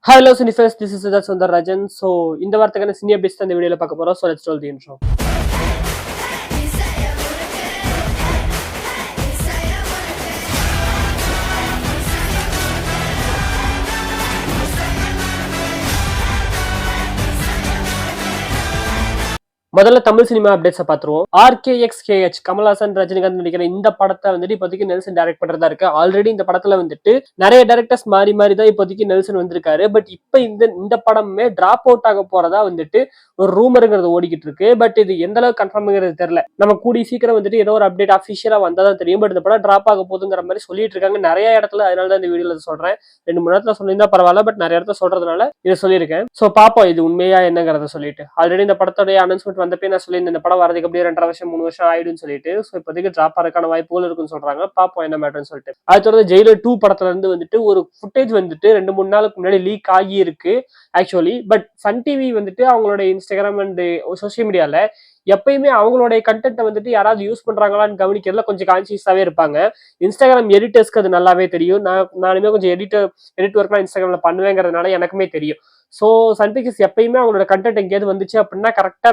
Hello Cinefest, this is Siddharth Sundararajan. So இந்த வாரத்துக்கான cine updates தான் இந்த வீடியோல பார்க்க போறோம். So let's roll the intro. முதல்ல தமிழ் சினிமா அப்டேட்ஸை பார்த்துருவோம். RKXKH கமல்ஹாசன் ரஜினிகாந்த் நடிக்கிற இந்த படத்தை வந்துட்டு இப்போதைக்கு நெல்சன் டைரக்ட் பண்றதா இருக்கு. ஆல்ரெடி இந்த படத்துல வந்துட்டு நிறைய டைரக்டர்ஸ் மாறி தான் இப்போதைக்கு நெல்சன் வந்திருக்காரு. பட் இப்ப இந்த படமே டிராப் அவுட் ஆக போறதா வந்துட்டு ஒரு ரூமருங்கிறது ஓடிக்கிட்டு இருக்கு. பட் இது எந்த அளவுக்கு கன்ஃபார்ம்ங்கிறது தெரியல. நம்ம கூடி சீக்கிரம் வந்துட்டு ஏதோ ஒரு அப்டேட் அஃபிஷியலா வந்தாதான் தெரியும். பட் இந்த படம் டிராப் ஆக போகுதுங்கிற மாதிரி சொல்லிட்டு இருக்காங்க நிறைய இடத்துல. அதனால தான் இந்த வீடியோல சொல்றேன். 2-3 இடத்துல சொல்லியிருந்தா பரவாயில்ல, பட் நிறைய இடத்துல சொல்றதுனால இதை சொல்லியிருக்கேன். ஸோ பாப்போம் இது உண்மையா என்னங்கிறத சொல்லிட்டு. ஆல்ரெடி இந்த படத்தோடைய அனௌன்ஸ்மெண்ட் வந்தப்பே நான் சொல்லியிருந்தேன் இந்த படம் வரதுக்கு அப்படியே 2.5 வருஷம் 3 வருஷம் ஆயிடும்னு சொல்லிட்டு. ஸோ இப்போதைக்கு டிராப் ஆகிறதுக்கான வாய்ப்புகள் இருக்குன்னு சொல்றாங்க. பாப்போம் என்ன மேட்டர்னு சொல்லிட்டு. அது தொடர்ந்து ஜெயிலர் 2 படத்துல இருந்து வந்துட்டு ஒரு ஃபுட்டேஜ் வந்துட்டு 2-3 நாளுக்கு முன்னாடி லீக் ஆகி இருக்கு ஆக்சுவலி. பட் சன் டிவி வந்துட்டு அவங்களோட இன்ஸ்டாகிராம் அண்ட் சோசியல் மீடியால எப்பயுமே அவங்களுடைய கண்டென்ட்டை வந்துட்டு யாராவது யூஸ் பண்றாங்களான்னு கவனிக்கிறதுல கொஞ்சம் கான்சியஸாவே இருப்பாங்க. இன்ஸ்டாகிராம் எடிட்டர்ஸ்க்கு அது நல்லாவே தெரியும். நானுமே கொஞ்சம் எடிட் ஒர்க்லாம் இன்ஸ்டாகிராம்ல பண்ணுவேங்கிறதுனால எனக்குமே தெரியும். ஸோ சன் பிக்சர்ஸ் எப்பயுமே அவங்களோட கண்டென்ட் எங்கேயாவது வந்துச்சு அப்படின்னா கரெக்டா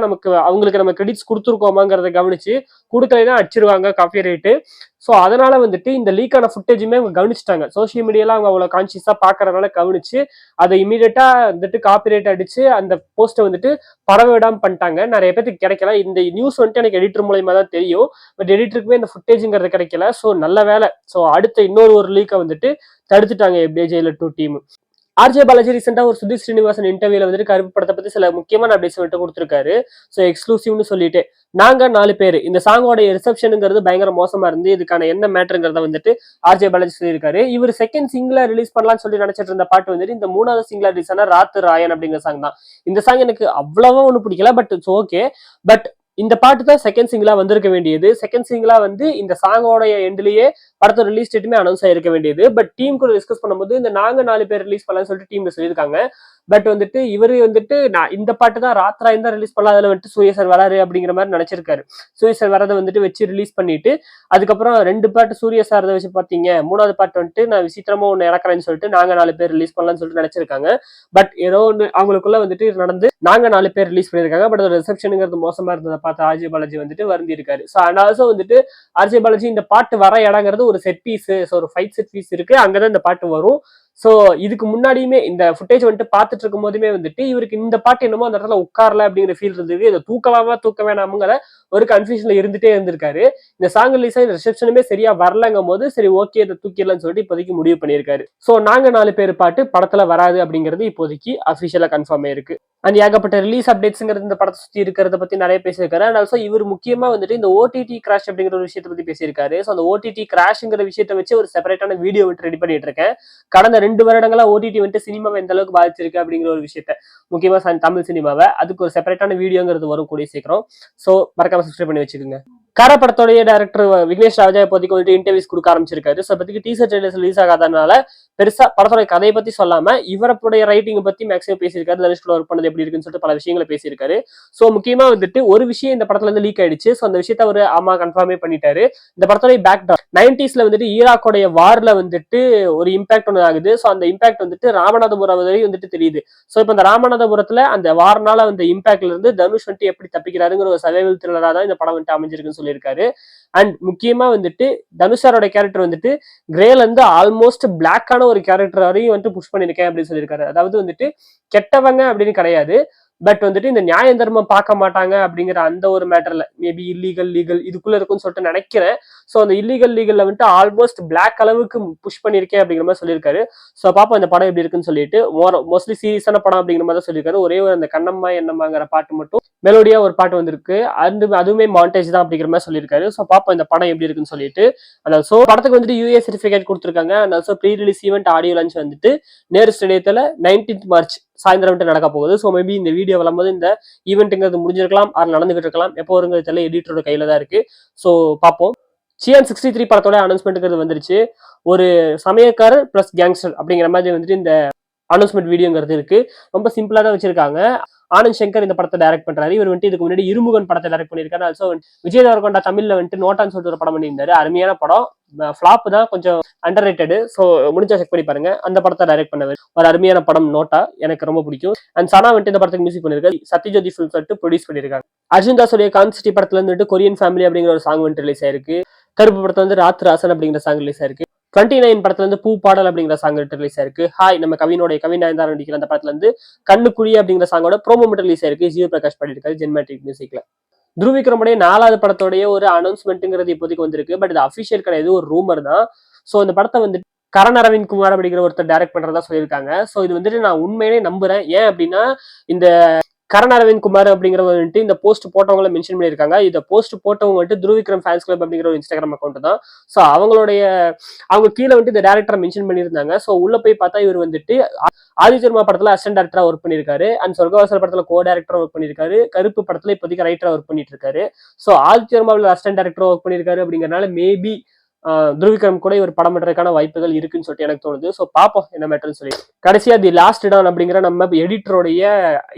அவங்களுக்கு நம்ம கிரெடிட்ஸ் கொடுத்துருக்கோமாங்கிறத கவனிச்சு கொடுக்கலைன்னா அடிச்சிருவாங்க காப்பி ரைட்டு. ஸோ அதனால வந்துட்டு இந்த லீக்கான ஃபுட்டேஜுமே அவங்க கவனிச்சிட்டாங்க. சோசியல் மீடியால அவங்க அவ்வளோ கான்சியஸா பாக்குறதுனால கவனிச்சு அதை இமீடியட்டா வந்துட்டு காப்பி ரைட் அடிச்சு அந்த போஸ்ட்டை வந்துட்டு பரவ விடாம பண்ணிட்டாங்க. நிறைய பேருக்கு கிடைக்கல. இந்த நியூஸ் வந்துட்டு எனக்கு எடிட்டர் மூலயமா தான் தெரியும். பட் எடிட்டருக்குமே இந்த ஃபுட்டேஜுங்கிறது கிடைக்கல. ஸோ நல்ல வேலை. ஸோ அடுத்த இன்னொரு லீக்கை வந்துட்டு தடுத்துட்டாங்க எப்படியே ஜெயிலர் 2 டீம். ஆர்ஜே பாலாஜி ரீசெண்டா ஒரு சுதீர் ஸ்ரீனிவாசன் இன்டர்வியூல வந்துட்டு கருப்பு படத்தை பத்தி சில முக்கியமான அப்டேட்ஸ் வந்துட்டு கொடுத்திருக்காரு. ஸோ எக்ஸ்க்ளூசிவ்னு சொல்லிட்டு நாங்க 4 பேர் இந்த சாங்கோட ரிசப்ஷனுங்கிறது பயங்கர மோசமா இருந்து இதுக்கான என்ன மேட்டருங்கிறத வந்துட்டு ஆர்ஜே பாலாஜி சொல்லியிருக்காரு. இவர் செகண்ட் சிங்கிளா ரிலீஸ் பண்ணலாம்னு சொல்லி நினைச்சிட்டு இருந்த பாட்டு வந்துட்டு இந்த 3வது சிங்கிளா ரிலீஸ் ஆன ராத்து ராயன் அப்படிங்கிற சாங் தான். இந்த சாங் எனக்கு அவ்வளவா ஒன்றும் பிடிக்கல. But it's okay. பட் இந்த பாட்டு தான் செகண்ட் சிங்கிளா வந்திருக்க வேண்டியது. செகண்ட் சிங்கிளா வந்து இந்த சாங்கோட எண்ட்லயே படத்தோட ரிலீஸ் டேட்டுமே அனௌன்ஸ் ஆயிருக்க வேண்டியது. பட் டீம் கூட டிஸ்கஸ் பண்ணும்போது இந்த நாங்க 4 பேர் ரிலீஸ் பண்ணலாம்னு சொல்லிட்டு டீம்ல சொல்லியிருக்காங்க. பட் வந்துட்டு இவரு வந்துட்டு நான் இந்த பாட்டு தான் ராத்ராயன் தான் ரிலீஸ் பண்ணலாம், அதுல வந்துட்டு சூரிய சார் வராரு அப்படிங்கிற மாதிரி நினைச்சிருக்காரு. சூரிய சார் வரதை வந்துட்டு வச்சு ரிலீஸ் பண்ணிட்டு அதுக்கப்புறம் 2 பாட்டு சூரிய சார் வச்சு பாத்தீங்க, 3வது பாட்டு வந்துட்டு நான் விசித்திரமா ஒண்ணு இறக்குறேன்னு சொல்லிட்டு நாங்க 4 பேர் ரிலீஸ் பண்ணலாம்னு சொல்லிட்டு நினைச்சிருக்காங்க. பட் ஏதோ ஒன்று அவங்களுக்குள்ள வந்துட்டு நடந்து நாங்க 4 பேர் ரிலீஸ் பண்ணியிருக்காங்க. பட் அதோட ரிசப்ஷனுங்கிறது மோசமா இருந்ததை பார்த்து ஆர்ஜே பாலாஜி வந்துட்டு வருந்தி இருக்காரு. ஸோ அண்ட் ஆல்சோ வந்துட்டு ஆர்ஜே பாலாஜி இந்த பாட்டு வர இடங்கிறது ஒரு செட் பீஸ், ஒரு ஃபைட் செட் பீஸ் இருக்கு, அங்கதான் இந்த பாட்டு வரும். சோ இதுக்கு முன்னாடியுமே இந்த ஃபுட்டேஜ் வந்துட்டு பார்த்துட்டு இருக்கும் போதுமே வந்துட்டு இவருக்கு இந்த பாட்டு என்னமோ அந்த இடத்துல உட்காரல அப்படிங்கிற ஃபீல் இருந்தது. இதை தூக்க வேணாமுங்கிற ஒரு கன்ஃபியூஷன்ல இருந்துட்டே இருந்திருக்காரு. இந்த சாங் ரிலீஸ் ஆகி ரிசப்ஷனுமே சரியா வரலங்கும் போது சரி ஓகே இதை தூக்கிடலாம்னு சொல்லிட்டு இப்போதைக்கு முடிவு பண்ணியிருக்காரு. சோ நாங்க 4 பேர் பாட்டு படத்துல வராது அப்படிங்கிறது இப்போதைக்கு அபிஷியலா கன்ஃபார்ம் ஆயிருக்கு. அண்ட் ஏகப்பட்ட ரிலீஸ் அப்டேட்ஸ்ங்கிறது இந்த படத்தை சுற்றி இருக்கிறத பத்தி நிறைய பேசியிருக்காரு. அண்ட் ஆல்சோ இவர் முக்கியமா வந்துட்டு இந்த ஓடிடி கிராஷ் அப்படிங்கிற ஒரு விஷயத்தை பத்தி பேசியிருக்காரு. ஸோ அந்த ஓடிடி கிராஷ்ங்கிற விஷயத்தை வச்சு ஒரு செப்பரேட்டான வீடியோ வந்துட்டு ரெடி பண்ணிட்டு இருக்கேன். கடந்த 2 வருடங்களா ஓடிடி வந்துட்டு சினிமாவை எந்த அளவுக்கு பாதிச்சிருக்கு அப்படிங்கிற ஒரு விஷயத்த, முக்கியமா தமிழ் சினிமாவை, அதுக்கு ஒரு செப்பரேட்டான வீடியோங்கிறது வரும் கூடிய சீக்கிரம். ஸோ மறக்காம சப்ஸ்கிரைப் பண்ணி வச்சுக்கோங்க. காரா படத்தோடைய டைரக்டர் விக்னேஷ் ராஜா இப்போதைக்கு வந்துட்டு இன்டர்வியூஸ் கொடுக்க ஆரம்பிச்சிருக்காரு. ஸோ இப்போதைக்கு டீசர் ட்ரெய்லர்ஸ் ரிலீஸ் ஆகாதனால பெருசா படத்தோட கதையை பத்தி சொல்லாம இவருடைய ரைட்டிங் பத்தி மேக்ஸிமம் பேசியிருக்காரு. தனுஷ்குள்ள ஒர்க் பண்ணது எப்படி இருக்குன்னு சொல்லிட்டு பல விஷயங்களை பேசியிருக்காரு. ஸோ முக்கியமா வந்துட்டு ஒரு விஷயம் இந்த படத்துல இருந்து லீக் ஆயிடுச்சு. ஸோ அந்த விஷயத்த அவர் ஆமா கன்ஃபார்மே பண்ணிட்டாரு. இந்த படத்தோட பேக்டாப் 90ஸ்ல வந்துட்டு ஈராக்கோடைய வார்ல வந்துட்டு ஒரு இம்பாக்ட் ஒன்று ஆகுது. ஸோ அந்த இம்பாக்ட் வந்துட்டு ராமநாதபுரம் வரையும் வந்துட்டு தெரியுது. ஸோ இப்போ இந்த ராமநாதபுரத்துல அந்த வார்னால அந்த இம்பாக்ட்ல இருந்து தனுஷ் வந்துட்டு எப்படி தப்பிக்கிறாருங்கிற ஒரு சர்வைவல் த்ரில்லரா தான் இந்த படம் வந்துட்டு அமைஞ்சிருக்குன்னு சொல்லியிருக்காரு. அண்ட் முக்கியமா வந்துட்டு தனுஷாரோட கேரக்டர் வந்துட்டு கிரேல இருந்து ஆல்மோஸ்ட் பிளாக்கான ஒரு கேரக்டர் வரையும் வந்துட்டு புஷ் பண்ணிருக்கேன் அப்படின்னு சொல்லியிருக்காரு. அதாவது வந்துட்டு கெட்டவங்க அப்படின்னு கிடையாது, பட் வந்துட்டு இந்த நியாய தர்மம் பார்க்க மாட்டாங்க அப்படிங்கிற அந்த ஒரு மேட்டர்ல மேபி இல்லீகல் லீகல் இதுக்குள்ள இருக்குன்னு சொல்லிட்டு நினைக்கிறேன். ஸோ அந்த இல்லீகல் லீகல்ல வந்துட்டு ஆல்மோஸ்ட் பிளாக் அளவுக்கு புஷ் பண்ணிருக்கேன் அப்படிங்கிற மாதிரி சொல்லியிருக்காரு. ஸோ பாப்பா இந்த படம் எப்படி இருக்குன்னு சொல்லிட்டு மோஸ்ட்லி சீரியஸான படம் அப்படிங்கிற மாதிரி தான் சொல்லியிருக்காரு. ஒரே ஒரு அந்த கண்ணம்மா என்னம்மாங்கிற பாட்டு மட்டும் மெலோடியா ஒரு பாட்டு வந்திருக்கு, அதுவுமே மாண்டேஜ் தான் அப்படிங்கிற மாதிரி சொல்லியிருக்காரு. ஸோ பாப்பா இந்த படம் எப்படி இருக்குன்னு சொல்லிட்டு. அதாவது ஸோ படத்துக்கு வந்துட்டு யூஏ சர்டிஃபிகேட் கொடுத்துருக்காங்க. And also pre release event audio launch வந்துட்டு நேரு ஸ்டேடியத்துல 19th மார்ச் சாயந்தரம் நடக்க போகுது. ஸோ மேபி இந்த வீடியோ வரும்போது இந்த ஈவெண்ட்டுங்கிறது முடிஞ்சிருக்கலாம், அது நடந்துகிட்டு இருக்கலாம். எப்போ வருங்கிறது தெரியல, எடிட்டரோட கையில தான் இருக்கு. ஸோ பார்ப்போம். சியான் 63 படத்தோட அனௌன்ஸ்மெண்ட்டுங்கிறது வந்துருச்சு. ஒரு சமயக்காரர் பிளஸ் கேங்ஸ்டர் அப்படிங்கிற மாதிரி வந்துட்டு இந்த அனௌன்ஸ்மெண்ட் வீடியோங்கிறது இருக்கு. ரொம்ப சிம்பிளா தான் வச்சிருக்காங்க. ஆனந்த் சங்கர் இந்த படத்தை டைரக்ட் பண்றாரு. இவர் வந்துட்டு இதுக்கு முன்னாடி இருமுகன் படத்தை டைரக்ட் பண்ணியிருக்காரு. ஆல்சோ விஜய் தேவரகொண்டா தமிழ்ல வந்துட்டு நோட்டான்னு சொல்லிட்டு ஒரு படம் பண்ணியிருந்தாரு. அருமையான படம், ஃபிளாப் தான், கொஞ்சம் அண்டர் ரேட்டடு. ஸோ முடிஞ்சா செக் பண்ணி பாருங்க. அந்த படத்தை டைரக்ட் பண்ணவர் ஒரு அருமையான படம் நோட்டா, எனக்கு ரொம்ப பிடிக்கும். அண்ட் சனா வந்துட்டு இந்த படத்துக்கு மியூசிக் பண்ணிருக்காரு. சத்யஜோதி ஃபிலிம் சொல்லிட்டு ப்ரொடியூஸ் பண்ணிருக்காங்க. அர்ஜுன் தாஸோடைய கான்சிட்டி படத்துல இருந்துட்டு கொரியன் ஃபேமிலி அப்படிங்கிற ஒரு சாங் வந்துட்டு ரிலீஸ் ஆயிருக்கு. கருப்பு படத்துல வந்து ராத் ராசன் அப்படிங்கிற சாங் ரிலீஸ் ஆயிருக்கு. 29 படத்துல இருந்து பூ பாடல் அப்படிங்கிற சாங் ரிலீஸ் ஆயிருக்கு. ஹாய் நம்ம கவி நயன்தாரா நடிக்கிற அந்த படத்துல இருந்து கண்ணுக்குழி அப்படிங்கிற சாங்கோட ப்ரோமோ மட்டும் ரிலீஸ் ஆயிருக்கு. ஜியோ பிரகாஷ் பண்ணிருக்காரு ஜென்மேட்டிக் மியூசிக்ல. துருவ் விக்ரமுடைய 4வது படத்தோடைய ஒரு அனௌன்ஸ்மெண்ட்ங்கிறது இப்போதைக்கு வந்திருக்கு. பட் இது அபிஷியல் கிடையாது, ஒரு ரூமர் தான். ஸோ இந்த படத்தை வந்துட்டு கரண் அரவிந்த் குமார் அப்படிங்கிற ஒருத்தர் டைரக்ட் பண்றதா சொல்லியிருக்காங்க. ஸோ இது வந்துட்டு நான் உண்மையிலே நம்புறேன். ஏன் அப்படின்னா இந்த கரண் அரவிந்த் குமார் அப்படிங்கிறவங்க வந்துட்டு இந்த போஸ்ட் போட்டவங்கள மென்ஷன் பண்ணியிருக்காங்க. இந்த போஸ்ட் போட்டவங்க வந்துட்டு துருவ் விக்ரம் ஃபேன்ஸ் கிளப் அப்படிங்கிற ஒரு இன்ஸ்டாகிராம் அக்கௌண்ட் தான். ஸோ அவங்க கீழே வந்துட்டு இந்த டேரக்டரை மென்ஷன் பண்ணியிருந்தாங்க. ஸோ உள்ள போய் பார்த்தா இவர் வந்துட்டு ஆதித்யர்மா படத்துல அசிஸ்டன்ட் டேரக்டரா ஒர்க் பண்ணியிருக்காரு. அண்ட் சொர்க்கவாசல் படத்துல கோ டேரக்டரா ஒர்க் பண்ணியிருக்காரு. கருப்பு படத்துல இப்போதைக்கு ரைட்டரா ஒர்க் பண்ணிட்டு இருக்காரு. ஸோ ஆதித்யர்மாவில் அசிஸ்டன்ட் டேரக்டரா ஒர்க் பண்ணியிருக்காரு அப்படிங்கறதுனால மேபி துருவ் விக்ரம் கூட இவர் படம் பண்றதுக்கான வாய்ப்புகள் இருக்குன்னு சொல்லிட்டு எனக்கு தோணுது. ஸோ பாப்போம் என்ன மேட்டர்னு சொல்லி. கடைசியா தி லாஸ்ட் டான் அப்படிங்கிற நம்ம எடிட்டருடைய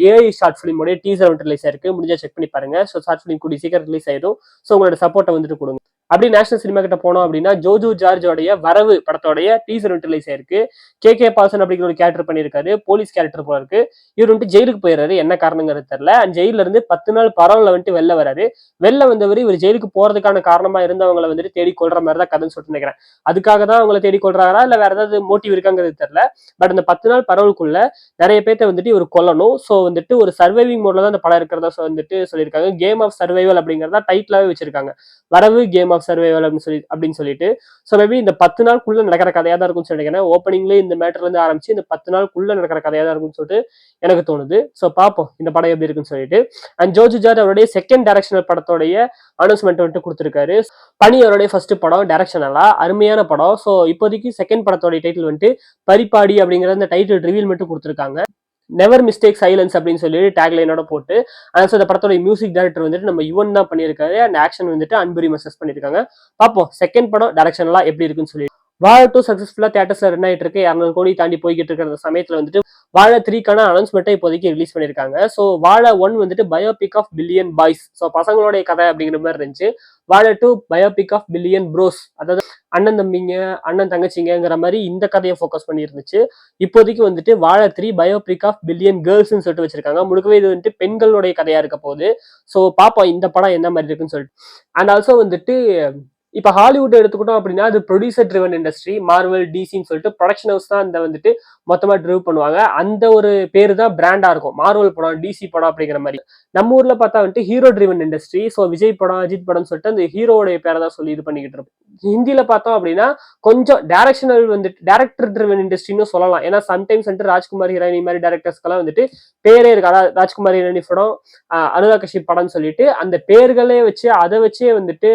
ஏஐ ஷார்ட் ஃபிலிமோடைய டீசர் வந்துட்டு ரிலீஸ் ஆயிருக்கு. முடிஞ்சா செக் பண்ணி பாருங்க. ஸோ ஷார்ட் ஃபிலிம் கூடி சீக்கிரம் ரிலீஸ் ஆயிடும். ஸோ உங்களோட சப்போர்ட்டை வந்துட்டு கொடுங்க. அப்படி நேஷனல் சினிமா கிட்ட போனோம் அப்படின்னா ஜோஜு ஜார்ஜோடைய வரவு படத்தோடைய டீசர் வந்துட்டு ரிலீஸ் ஆயிருக்கு. கே பால்சன் அப்படிங்கிற ஒரு கேரக்டர் பண்ணியிருக்காரு. போலீஸ் கேரக்டர் போல இருக்கு. இவர் வந்துட்டு ஜெயிலுக்கு போயிடுறாரு. என்ன காரணங்கிறது தெரியல. அண்ட் ஜெயில இருந்து 10 நாள் பரவல வந்துட்டு வெளில வராரு. வெளில வந்தவர் இவர் ஜெயிலுக்கு போறதுக்கான காரணமா இருந்தவங்களை வந்துட்டு தேடி கொள்ற மாதிரி தான் கதைன்னு சொல்லிட்டு நினைக்கிறேன். அதுக்காக தான் அவங்களை தேடி கொள்றாரா இல்ல வேற ஏதாவது மோட்டிவ் இருக்காங்கிறது தெரியல. பட் அந்த 10 நாள் பரவலுக்குள்ள நிறைய பேர்த்த வந்துட்டு இவர் கொல்லணும். ஸோ வந்துட்டு ஒரு சர்வைவிங் மோட்ல தான் அந்த படம் இருக்கிறதா வந்துட்டு சொல்லியிருக்காங்க. கேம் ஆஃப் சர்வைவல் அப்படிங்கிறதா டைட்டிலாவே வச்சிருக்காங்க. வரவு கேம் ஆஃப் சர்வைவல் அப்படின்னு சொல்லிட்டு. ஸோ மேபி இந்த 10 நாளுக்குள்ள நடக்கிற கதையா தான் இருக்கும்னு நினைக்கிறேன். ஓப்பனிங்ல இந்த மேட்டர்ல இருந்து ஆரம்பிச்சு இந்த 10 நாளுக்குள்ள நடக்கிற கதையா தான் இருக்கும்னு சொல்லிட்டு எனக்கு தோணுது. ஸோ பார்ப்போம் இந்த படம் எப்படி இருக்குன்னு சொல்லிட்டு. அண்ட் ஜோஜு ஜார்ஜ் அவருடைய செகண்ட் டைரக்ஷனல் படத்தோடைய அனௌன்ஸ்மெண்ட் வந்துட்டு கொடுத்திருக்காரு. பனி அவருடைய ஃபர்ஸ்ட் படம் டைரக்ஷனலா அருமையான படம். ஸோ இப்போதைக்கு செகண்ட் படத்தோட டைட்டில் வந்துட்டு பரிபாடி அப்படிங்கிற அந்த டைட்டில் ரிவீல் மட்டும் கொடுத்திருக்காங்க. நெவர் மிஸ்டேக் சைலன்ஸ் அப்படின்னு சொல்லி டேக்லைனோட போட்டு. அந்த படத்தோட மியூசிக் டைரக்டர் வந்துட்டு நம்ம யுவன் தான் பண்ணியிருக்காரு. அண்ட் ஆக்ஷன் வந்துட்டு அன்புரி மெசஸ் பண்ணியிருக்காங்க. பார்ப்போம் செகண்ட் படம் டைரக்ஷனலா எப்படி இருக்குன்னு சொல்லி. வாழை 2 சக்சஸ்ஃபுல்லா தியேட்டர்ஸ்ல ரன் ஆயிட்டு இருக்கு. 200 கோடி தாண்டி போய்கிட்டு இருக்கிற சமயத்துல வந்துட்டு வாழை 3க்கான அனௌன்ஸ்மெண்ட்டை இப்போதைக்கு ரிலீஸ் பண்ணிருக்காங்க. ஸோ வாழை 1 வந்துட்டு biopic of billion boys, so பசங்களுடைய கதை அப்படிங்கிற மாதிரி இருந்துச்சு. வாழை 2 பயோபிக் ஆஃப் பில்லியன் ப்ரோஸ், அதாவது அண்ணன் தம்பிங்க அண்ணன் தங்கச்சிங்கிற மாதிரி இந்த கதையை ஃபோக்கஸ் பண்ணி இருந்துச்சு. இப்போதைக்கு வந்துட்டு வாழை 3 பயோபிக் ஆஃப் பில்லியன் கேர்ள்ஸ்ன்னு சொல்லிட்டு வச்சிருக்காங்க. முழுக்கவே இது வந்துட்டு பெண்களுடைய கதையா இருக்க போகுது. ஸோ பாப்போம் இந்த படம் என்ன மாதிரி இருக்குன்னு சொல்லிட்டு. அண்ட் ஆல்சோ வந்துட்டு இப்ப ஹாலிவுட் எடுத்துக்கிட்டோம் அப்படின்னா அது ப்ரொடியூசர் ட்ரிவன் இண்டஸ்ட்ரி. மார்வல் டிசின்னு சொல்லிட்டு ப்ரொடக்ஷன் ஹவுஸ் தான் இந்த வந்துட்டு மொத்தமா ட்ரிவ் பண்ணுவாங்க. அந்த ஒரு பேரு தான் பிராண்டா இருக்கும். மார்வல் படம் டிசி படம் அப்படிங்கிற மாதிரி. நம்ம ஊர்ல பார்த்தா வந்துட்டு hero driven industry. So Vijay படம் அஜித் படம் சொல்லிட்டு அந்த ஹீரோடைய பேரை தான் சொல்லி இது பண்ணிக்கிட்டு இருப்போம். ஹிந்தியில பார்த்தோம் அப்படின்னா கொஞ்சம் டைரக்ஷனல் வந்துட்டு டேரக்டர் ட்ரிவன் இண்டஸ்ட்ரின்னு சொல்லலாம். ஏன்னா சம்டைம்ஸ் வந்துட்டு ராஜ்குமார் ஹிரானி மாதிரி டேரக்டர்ஸ்க்கெல்லாம் வந்துட்டு பேரே இருக்கு. அதாவது ராஜ்குமார் ஹிரானி படம் அனுராக் கஷ்யப் படம்னு சொல்லிட்டு அந்த பேர்களே வச்சு அதை வச்சே வந்துட்டு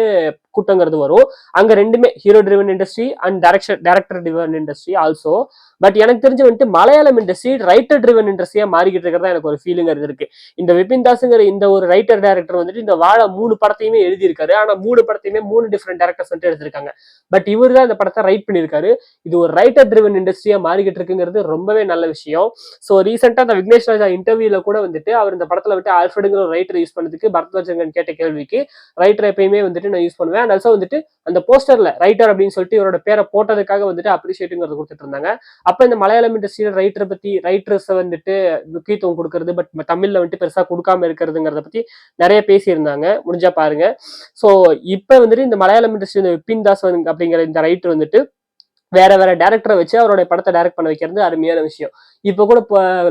கூட்டங்கிறது வரும். அங்க ரெண்டுமே hero driven industry and director driven industry also. But எனக்கு தெரிஞ்சு வந்துட்டு மலையாளம் இண்டஸ்ட்ரி ரைட்டர் ட்ரிவன் இண்டஸ்ட்ரியா மாறிக்கிட்டு இருக்கிறதா எனக்கு ஒரு ஃபீலிங் இருக்கு. இந்த விபின் தாஸ்ங்கிற இந்த ஒரு ரைட்டர் டைரக்டர் வந்துட்டு இந்த வாழை 3 படத்தையுமே எழுதியிருக்காரு. ஆனா 3 படத்தையுமே 3 டிஃப்ரெண்ட் டைரக்டர்ஸ் வந்துட்டு எடுத்திருக்காங்க. பட் இவர் தான் இந்த படத்தை ரைட் பண்ணியிருக்காரு. இது ஒரு ரைட்டர் ட்ரிவன் இண்டஸ்ட்ரியா மாறிக்கிட்டு இருக்குங்கிறது ரொம்பவே நல்ல விஷயம். ஸோ ரீசெண்டா அந்த விக்னேஷ் ராஜா இன்டர்வியூல கூட வந்துட்டு அவர் இந்த படத்துல வந்துட்டு ஆல்ஃபர்டுங்கிற ஒரு ரைட்டர் யூஸ் பண்ணதுக்கு பரத்வாஜன் கேட்ட கேள்விக்கு ரைட்டர் எப்பயுமே வந்துட்டு நான் யூஸ் பண்ணுவேன். அண்ட் ஆல்சோ வந்துட்டு அந்த போஸ்டர்ல ரைட்டர் அப்படின்னு சொல்லிட்டு இவரோட பேரை போட்டதுக்காக வந்துட்டு அப்ரிஷியேட்டுங்கிறது கொடுத்துட்டு இருந்தாங்க. அப்ப இந்த மலையாளம் இண்டஸ்ட்ரியில ரைட்டரை பத்தி ரைட்டர்ஸ் வந்துட்டு முக்கியத்துவம் கொடுக்கறது பட் தமிழ்ல வந்துட்டு பெருசா கொடுக்காம இருக்கிறதுங்கிறத பத்தி நிறைய பேசியிருந்தாங்க. முடிஞ்சா பாருங்க. ஸோ இப்ப வந்துட்டு இந்த மலையாளம் இண்டஸ்ட்ரி இந்த விபின் தாஸ் அப்படிங்கிற இந்த ரைட்டர் வந்துட்டு வேற வேற டேரக்டரை வச்சு அவருடைய படத்தை டைரக்ட் பண்ண வைக்கிறது அருமையான விஷயம். இப்ப கூட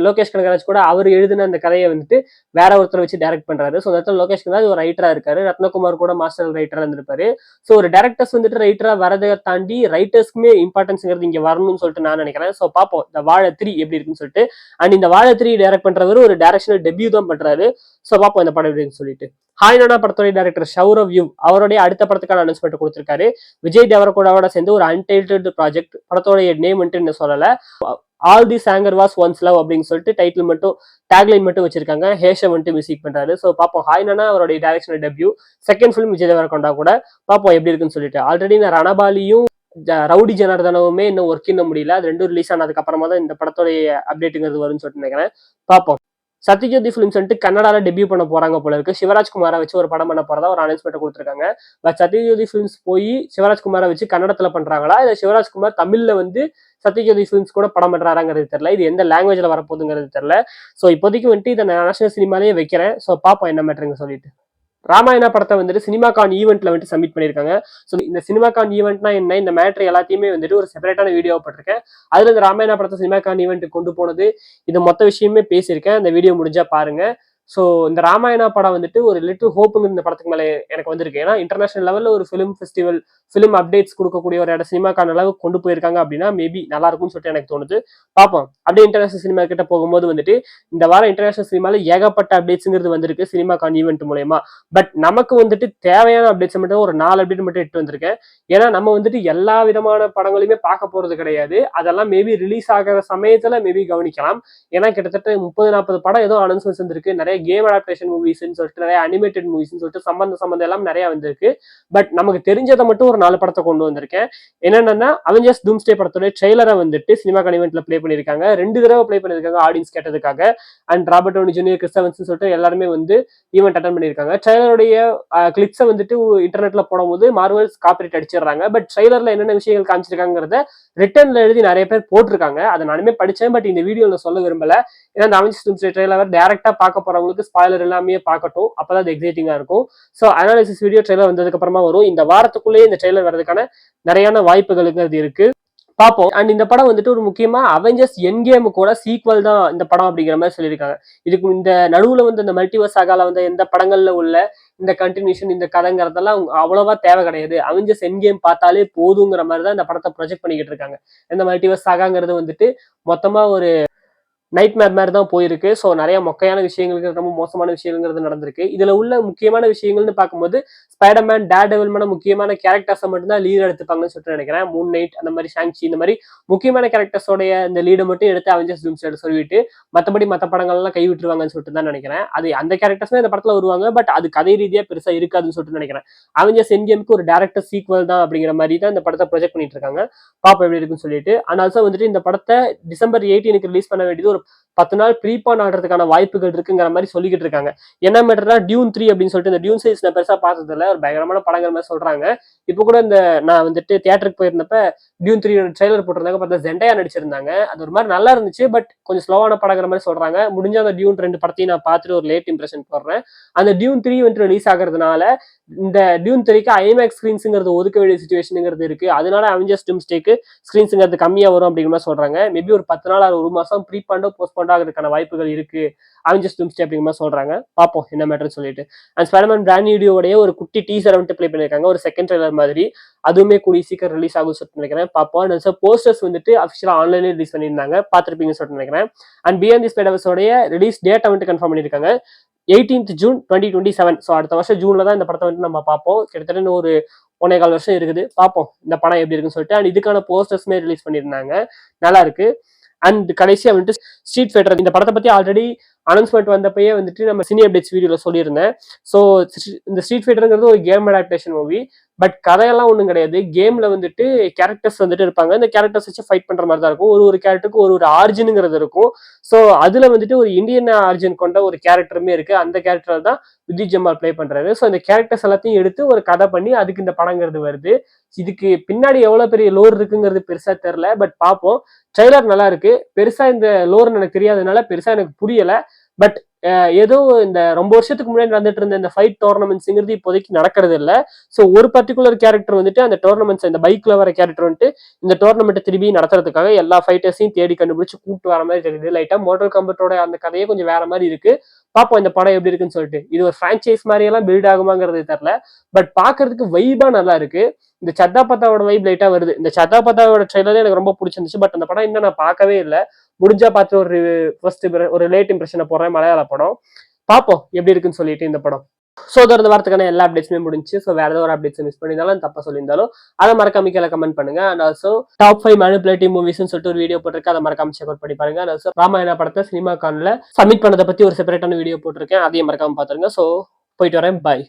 லோகேஷ் கனகராஜ் கூட அவர் எழுதின அந்த கதையை வந்துட்டு வேற ஒருத்தரை வச்சு டைரக்ட் பண்றாரு. ஸோ அந்த லோகேஷ் கனகராஜ் ஒரு ரைட்டரா இருக்காரு. ரத்னகுமார் கூட மாஸ்டர் ரைட்டரா இருந்திருப்பாரு. ஸோ ஒரு டேரக்டர்ஸ் வந்துட்டு ரைட்டரா வரதை தாண்டி ரைட்டர்ஸ்க்குமே இம்பார்ட்டன்ஸ்ங்கிறது இங்க வரணும்னு சொல்லிட்டு நான் நினைக்கிறேன். ஸோ பார்ப்போம் இந்த வாழை 3 எப்படி இருக்குன்னு சொல்லிட்டு. அண்ட் இந்த வாழை 3 டைரக்ட் பண்றவர் ஒரு டைரக்ஷனல் டெபியூ தான் பண்றாரு. ஸோ பார்ப்போம் இந்த படம் எப்படின்னு சொல்லிட்டு. ஹாய் நானா படத்தோட டைரக்டர் ஷௌரவ் யூ அவருடைய அடுத்த படத்துக்கான அனௌன்ஸ்மெண்ட் கொடுத்திருக்காரு. விஜய் தேவரகொண்டாவோட சேர்ந்து ஒரு அன்டைட்டில்டு ப்ராஜெக்ட். படத்தோட நேம் வந்துட்டு என்ன சொல்லல. All the சாங்கர் was once love அப்படின்னு சொல்லிட்டு டைட்டில் மட்டும் டேக்லைன் மட்டும் வச்சிருக்காங்க. ஹேஷம் வந்துட்டு மியூசிக் பண்றாரு. ஸோ பார்ப்போம் ஹாய் நானா அவருடைய directional debut second film Vijay Deverakonda கூட. பார்ப்போம் எப்படி இருக்குன்னு சொல்லிட்டு. ஆல்ரெடி நான் ரணபாலியும் ரவுடி ஜனார்தனவுமே இன்னும் ஒர்க் பண்ண முடியல. அது 2 ரிலீஸ் ஆனதுக்கு அப்புறமா தான் இந்த படத்தோடைய அப்டேட்டுங்கிறது வரும்னு சொல்லிட்டு நினைக்கிறேன். பார்ப்போம். சத்யஜோதி ஃபிலிம்ஸ் வந்துட்டு கன்னடால டெபியூ பண்ண போறாங்க போல இருக்கு. சிவராஜ்குமாரை வச்சு ஒரு படம் பண்ண போறதா ஒரு அனௌன்ஸ்மெண்ட் கொடுத்துருக்காங்க. பட் சத்யஜோதி ஃபிலிம்ஸ் போய் சிவராஜ்குமாரை வச்சு கன்னடத்துல பண்றாங்களா இல்ல சிவராஜ்குமார் தமிழ்ல வந்து சத்யஜோதி ஃபிலிம்ஸ் கூட படம் பண்றாங்கிறது தெரியல. இது எந்த லாங்குவேஜ்ல வரப்போகுதுங்கிறது தெரியல. ஸோ இப்போதைக்கு வந்துட்டு இதை நான் நேஷனல் சினிமாலேயே வைக்கிறேன். ஸோ பாப்போம் என்ன மேட்டருங்க சொல்லிட்டு. ராமாயணா படத்தை வந்துட்டு சினிமாகான் ஈவெண்ட்ல வந்துட்டு சப்மிட் பண்ணிருக்காங்க. ஸோ இந்த சினிமாகான் ஈவெண்ட்னா என்ன, இந்த மேட்ரு எல்லாத்தையுமே வந்துட்டு ஒரு செப்பரேட்டான வீடியோ போட்டிருக்கேன். அதுல இந்த ராமாயணா படத்தை சினிமாகான் ஈவெண்ட்டுக்கு கொண்டு போனது இது மொத்த விஷயமே பேசியிருக்கேன். அந்த வீடியோ முடிஞ்சா பாருங்க. ஸோ இந்த ராமாயணா படம் வந்துட்டு ஒரு லிட்டில் ஹோப்புங்க இந்த படத்துக்கு மேலே எனக்கு வந்திருக்கு. ஏன்னா இன்டர்நேஷனல் லெவலில் ஒரு ஃபிலிம் ஃபெஸ்டிவல் ஃபிலிம் அப்டேட்ஸ் கொடுக்கக்கூடிய ஒரு இடம் சினிமாக்கான அளவுக்கு கொண்டு போயிருக்காங்க அப்படின்னா மேபி நல்லா இருக்கும்னு சொல்லிட்டு எனக்கு தோணுது. பார்ப்போம். அப்படியே இன்டர்நேஷனல் சினிமா கிட்ட போகும்போது வந்துட்டு இந்த வாரம் இன்டர்நேஷனல் சினிமாவில் ஏகப்பட்ட அப்டேட்ஸுங்கிறது வந்திருக்கு சினிமாக்கான் ஈவெண்ட் மூலயமா. பட் நமக்கு வந்துட்டு தேவையான அப்டேட்ஸ் மட்டும் ஒரு 4 அப்டேட் மட்டும் எடுத்து வந்திருக்கேன். ஏன்னா நம்ம வந்துட்டு எல்லா விதமான படங்களையுமே பார்க்க போறது கிடையாது. அதெல்லாம் மேபி ரிலீஸ் ஆகிற சமயத்துல மேபி கவனிக்கலாம். ஏன்னா கிட்டத்தட்ட 30-40 படம் ஏதோ அனௌன்ஸ்மெண்ட்ஸ் வந்திருக்கு. நிறைய கேம் அடாப்டேஷன் மூவிஸ்ன்னு சொல்லிட்டு நிறைய அனிமேட்டட் மூவிஸ்ன்னு சொல்லிட்டு சம்பந்தம் எல்லாம் நிறைய வந்திருக்கு. பட் நமக்கு தெரிஞ்சதை மட்டும் ஒரு 4 படத்தை கொண்டு வந்திருக்கேன். என்னன்னா அவெஞ்சர்ஸ் டூம்ஸ்டே படத்தோட ட்ரெய்லரை வந்துட்டு சினிமாக்கான் ஈவெண்ட்ல ப்ளே பண்ணிருக்காங்க. 2 தடவை ப்ளே பண்ணிருக்காங்க ஆடியன்ஸ் கேட்டதுக்காக. And Robert Downey Junior, Chris Evans சொல்லிட்டு எல்லாருமே வந்து ஈவெண்ட் அட்டன் பண்ணிருக்காங்க. ட்ரெய்லருடைய கிளிப்ஸை வந்துட்டு இன்டர்நெட்ல போடும்போது மார்வல்ஸ் காப்பிரைட் அடிச்சிடுறாங்க. பட் ட்ரெய்லர்ல என்னென்ன விஷயங்கள் காமிச்சிருக்காங்கிறத ரிட்டர்ன்ல எழுதி நிறைய பேர் போட்டிருக்காங்க. அதை நானுமே படிச்சேன். பட் இந்த வீடியோல சொல்ல விரும்பல. ஏன்னா அந்த அவெஞ்சர்ஸ் டூம்ஸ்டே ட்ரெய்லர் டைரக்டா பார்க்க போறவங்களுக்கு ஸ்பாயிலர் எல்லாமே பார்க்கட்டும். அப்பதான் அது எக்ஸைட்டிங்கா இருக்கும். ஸோ அனாலிசிஸ் வீடியோ ட்ரெய்லர் வந்ததுக்கு அப்புறமா வரும். இந்த வாரத்துக்குள்ளேயே இந்த ட்ரெய்லர் வரதுக்கான நிறையான வாய்ப்புகளுக்கு அது இருக்கு. பார்ப்போம். அண்ட் இந்த படம் வந்துட்டு ஒரு முக்கியமா அவெஞ்சர்ஸ் எண்ட் கேம் கூட சீக்வல் தான் இந்த படம் அப்படிங்கிற மாதிரி சொல்லியிருக்காங்க. இதுக்கு இந்த நடுவுல வந்து இந்த மல்டிவர்ஸ் சாகால வந்து எந்த படங்கள்ல உள்ள இந்த கண்டினியூஷன் இந்த கதைங்கிறதெல்லாம் அவ்வளவா தேவை கிடையாது. அவெஞ்சர்ஸ் எண்ட் கேம் பார்த்தாலே போதுங்கிற மாதிரி தான் இந்த படத்தை ப்ரொஜெக்ட் பண்ணிக்கிட்டு இருக்காங்க. இந்த மல்டிவர்ஸ் சாகாங்கிறது வந்துட்டு மொத்தமா ஒரு நைட் மேர் மாதிரி தான் போயிருக்கு. ஸோ நிறைய மொக்கையான விஷயங்கள், ரொம்ப மோசமான விஷயங்கிறது நடந்திருக்கு. இதுல உள்ள முக்கியமான விஷயங்கள்னு பார்க்கும்போது ஸ்பைடர்மேன், டேர்டெவில்மான முக்கியமான கேரக்டர்ஸை மட்டும்தான் லீட் எடுத்துப்பாங்கன்னு சொல்லிட்டு நினைக்கிறேன். மூன் நைட் அந்த மாதிரி, ஷாங்சி இந்த மாதிரி முக்கியமான கேரக்டர்ஸோடைய இந்த லீடை மட்டும் எடுத்து அவெஞ்சர்ஸ் டூம்ஸ்டே சொல்லிட்டு மற்றபடி மற்ற படங்கள்லாம் கை விட்டுருவாங்கன்னு சொல்லிட்டு தான் நினைக்கிறேன். அது அந்த கேரக்டர்ஸ் இந்த படத்துல வருவாங்க. பட் அது கதை ரீதியா பெருசா இருக்காதுன்னு சொல்லிட்டு நினைக்கிறேன். அவெஞ்சர்ஸ் எண்ட் கேமுக்கு ஒரு டேரக்டர் சீக்வல் தான் அப்படிங்கிற மாதிரி தான் இந்த படத்தை ப்ரொஜெக்ட் பண்ணிட்டு இருக்காங்க. பாப்பா எப்படி இருக்குன்னு சொல்லிட்டு. அண்ட் ஆல்சோ வந்துட்டு இந்த படத்தை டிசம்பர் 18 ரிலீஸ் பண்ண வேண்டியது ஒரு 10 நாள் ப்ரீபான் ஆடுறதுக்கான வாய்ப்புகள் இருக்குங்கிற மாதிரி சொல்லிக்கிட்டு இருக்காங்க. என்ன மேட்டர்னா டியூன் 3 அப்படின்னு சொல்லிட்டு இந்த டியூன் சைஸ் நான் பெருசா பார்த்தது இல்லை. ஒரு பயங்கரமான படங்கிற மாதிரி சொல்றாங்க. இப்போ கூட இந்த நான் வந்துட்டு தியேட்டருக்கு போயிருந்தப்ப டியூன் 3 ட்ரெய்லர் போட்டிருந்தாங்க. பார்த்தா ஜெண்டையா நடிச்சிருந்தாங்க. அது ஒரு மாதிரி நல்லா இருந்துச்சு. பட் கொஞ்சம் ஸ்லோவான படங்கிற மாதிரி சொல்றாங்க. முடிஞ்ச அந்த டியூன் 2 படத்தையும் நான் பார்த்துட்டு ஒரு லேட் இம்ப்ரெஷன் போடுறேன். அந்த டியூன் 3 வந்து ரிலீஸ் ஆகிறதுனால இந்த டியூன் 3க்கு ஐமேக்ஸ் ஸ்கிரீன்ஸுங்கிறது ஒதுக்க வேண்டிய சிச்சுவேஷனுங்கிறது இருக்கு. அதனால அவெஞ்சர்ஸ் டூம்ஸ்டேக்கு ஸ்கிரீன்ஸுங்கிறது கம்மியா வரும் அப்படிங்கிற மாதிரி சொல்றாங்க. மேபி ஒரு 10 நாள் ஒரு மாசம் ப்ரீபாண்டோ போஸ்ட்பாண்டோ ஆகிறதுக்கான வாய்ப்புகள் இருக்கு அவெஞ்சர்ஸ் டூம்ஸ்டே அப்படிங்கிற மாதிரி சொல்றாங்க. பார்ப்போம் என்ன மேட்டர்னு சொல்லிட்டு. அண்ட் ஸ்பைடர்மேன் பிராண்ட் வீடியோடைய ஒரு குட்டி டீசர் வந்துட்டு ப்ளே பண்ணிருக்காங்க. ஒரு செகண்ட் ட்ரெய்லர் மாதிரி. அதுவுமே கூடிய சீக்கிரம் ரிலீஸ் ஆகும் சொல்லிட்டு நினைக்கிறேன். பார்ப்போம். அண்ட் போஸ்டர்ஸ் வந்துட்டு அஃபிஷியலா ஆன்லைன்ல ரிலீஸ் பண்ணியிருந்தாங்க. பார்த்துருப்பீங்கன்னு சொல்லிட்டு நினைக்கிறேன். அண்ட் பியாண்ட் தி ஸ்பைடர்வர்ஸோடைய ரிலீஸ் டேட்டை வந்துட்டு கன்ஃபார்ம் பண்ணியிருக்காங்க. 18th June 2027. ஸோ அடுத்த வருஷம் ஜூன்ல தான் இந்த படத்தை வந்துட்டு நம்ம பார்ப்போம். கிட்டத்தட்ட ஒரு 1.25 வருஷம் இருக்குது. பார்ப்போம் இந்த படம் எப்படி இருக்குன்னு சொல்லிட்டு. அண்ட் இதுக்கான போஸ்டர்ஸ்மே ரிலீஸ் பண்ணியிருந்தாங்க. நல்லா இருக்கு. அண்ட் கடைசியா வந்துட்டு ஸ்ட்ரீட் ஃபைட்டர் இந்த படத்தை பத்தி ஆல்ரெடி அனௌன்ஸ்மெண்ட் வந்தப்பயே வந்துட்டு நம்ம சினி அப்டேட்ஸ் வீடியோல சொல்லியிருந்தேன். ஸோ இந்த ஸ்ட்ரீட் ஃபைட்டருங்கிறது ஒரு கேம் அடாப்டேஷன் மூவி. பட் கதையெல்லாம் ஒன்றும் கிடையாது. கேம்ல வந்துட்டு கேரக்டர்ஸ் வந்துட்டு இருப்பாங்க. இந்த கேரக்டர்ஸ் வச்சு ஃபைட் பண்ற மாதிரி தான் இருக்கும். ஒரு கேரக்டருக்கு ஒரு ஆர்ஜினுங்கிறது இருக்கும். ஸோ அதுல வந்துட்டு ஒரு இந்தியன் ஆர்ஜின் கொண்ட ஒரு கேரக்டருமே இருக்கு. அந்த கேரக்டர் தான் விஜய் ஜமால் பிளே பண்றாரு. ஸோ இந்த கேரக்டர்ஸ் எல்லாத்தையும் எடுத்து ஒரு கதை பண்ணி அதுக்கு இந்த படங்கிறது வருது. இதுக்கு பின்னாடி எவ்வளவு பெரிய லோர் இருக்குங்கிறது பெருசா தெரியல. பட் பார்ப்போம். ட்ரெய்லர் நல்லா இருக்கு. பெருசா இந்த லோர்னு எனக்கு தெரியாததுனால பெருசா எனக்கு புரியல. பட் ஏதோ இந்த ரொம்ப வருஷத்துக்கு முன்னாடி நடந்துட்டு இருந்த இந்த ஃபைட் டோர்னமெண்ட்ஸ்ங்கிறது இப்போதைக்கு நடக்கிறது இல்லை. ஸோ ஒரு பர்டிகுலர் கேரக்டர் வந்துட்டு அந்த டோர்னமெண்ட்ஸ் இந்த பைக்ல வர கேரக்டர் வந்துட்டு இந்த டோர்னமெண்ட்டை திரும்பி நடத்துறதுக்காக எல்லா ஃபைட்டர்ஸையும் தேடி கண்டுபிடிச்சு கூப்பிட்டு வர மாதிரி தெரியுது. லைட்டா மோட்டல் காம்பட்டோட அந்த கதையே கொஞ்சம் வேற மாதிரி இருக்கு. பார்ப்போம் இந்த படம் எப்படி இருக்குன்னு சொல்லிட்டு. இது ஒரு பிரான்ச்சைஸ் மாதிரி எல்லாம் பில்ட் ஆகுமாங்கிறது தெரியல. பட் பாக்குறதுக்கு வைபா நல்லா இருக்கு. இந்த சத்தா பத்தாவோட வைப் லைட்டா வருது. இந்த சத்தா பத்தாவோட ட்ரெய்லரே எனக்கு ரொம்ப பிடிச்சிருந்துச்சு. பட் அந்த படம் இன்னும் நான் பார்க்கவே இல்லை. முடிஞ்சா பார்த்து ஒரு லேட் இம்ப்ரெஷனை போடுறேன். மலையாள படம். பார்ப்போம் எப்படி இருக்குன்னு சொல்லிட்டு இந்த படம். ஸோ இந்த வாரத்துக்கான எல்லா அப்டேட்ஸுமே முடிஞ்சு. ஸோ வேற ஏதோ ஒரு அப்டேட்ஸ் மிஸ் பண்ணியிருந்தாலும் தப்பா சொல்லியிருந்தாலும் அதை மறக்காம கீழே கமெண்ட் பண்ணுங்க. அண்ட் ஆல்சோ டாப் 5 மேனிபுலேட்டிவ் மூவிஸ்ன்னு சொல்லிட்டு ஒரு வீடியோ போட்டிருக்கேன். அதை மறக்காம செக் அவுட் பண்ணி பாருங்க. அண்ட் ஆல்சோ ராமாயணா படத்தை சினிமாகான்ல சப்மிட் பண்ணதை பத்தி ஒரு செப்பரேட்டான வீடியோ போட்டிருக்கேன். அதையும் மறக்காம பாத்துருங்க. ஸோ போயிட்டு வரேன். பாய்.